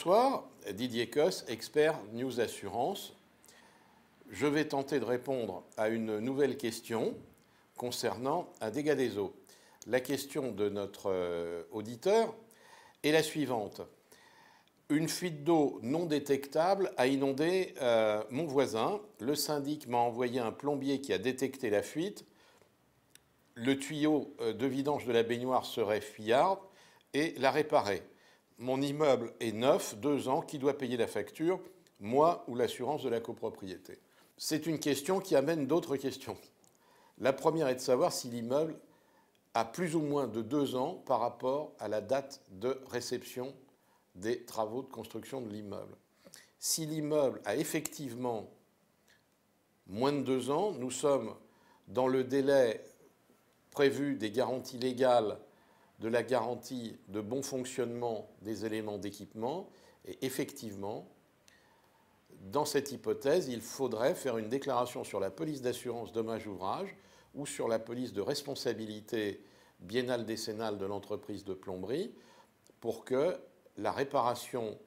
Bonsoir, Didier Cosse, expert News Assurance. Je vais tenter de répondre à une nouvelle question concernant un dégât des eaux. La question de notre auditeur est la suivante. Une fuite d'eau non détectable a inondé mon voisin. Le syndic m'a envoyé un plombier qui a détecté la fuite. Le tuyau de vidange de la baignoire serait fuyard et l'a réparé. Mon immeuble est neuf, 2 ans, qui doit payer la facture, moi ou l'assurance de la copropriété? C'est une question qui amène d'autres questions. La première est de savoir si l'immeuble a plus ou moins de 2 ans par rapport à la date de réception des travaux de construction de l'immeuble. Si l'immeuble a effectivement moins de 2 ans, nous sommes dans le délai prévu des garanties légales de la garantie de bon fonctionnement des éléments d'équipement. Et effectivement, dans cette hypothèse, il faudrait faire une déclaration sur la police d'assurance dommages-ouvrages ou sur la police de responsabilité biennale décennale de l'entreprise de plomberie pour que la réparation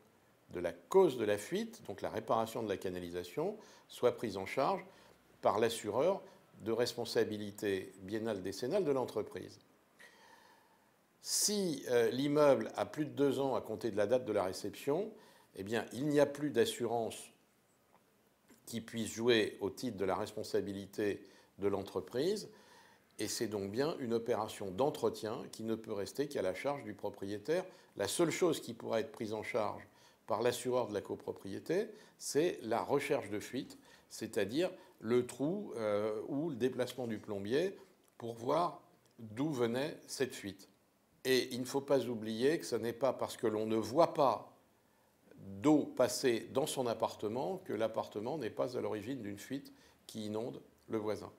de la cause de la fuite, donc la réparation de la canalisation, soit prise en charge par l'assureur de responsabilité biennale décennale de l'entreprise. Si l'immeuble a plus de 2 ans à compter de la date de la réception, eh bien, il n'y a plus d'assurance qui puisse jouer au titre de la responsabilité de l'entreprise, et c'est donc bien une opération d'entretien qui ne peut rester qu'à la charge du propriétaire. La seule chose qui pourra être prise en charge par l'assureur de la copropriété, c'est la recherche de fuite, c'est-à-dire le trou ou le déplacement du plombier pour voir d'où venait cette fuite. Et il ne faut pas oublier que ce n'est pas parce que l'on ne voit pas d'eau passer dans son appartement que l'appartement n'est pas à l'origine d'une fuite qui inonde le voisin.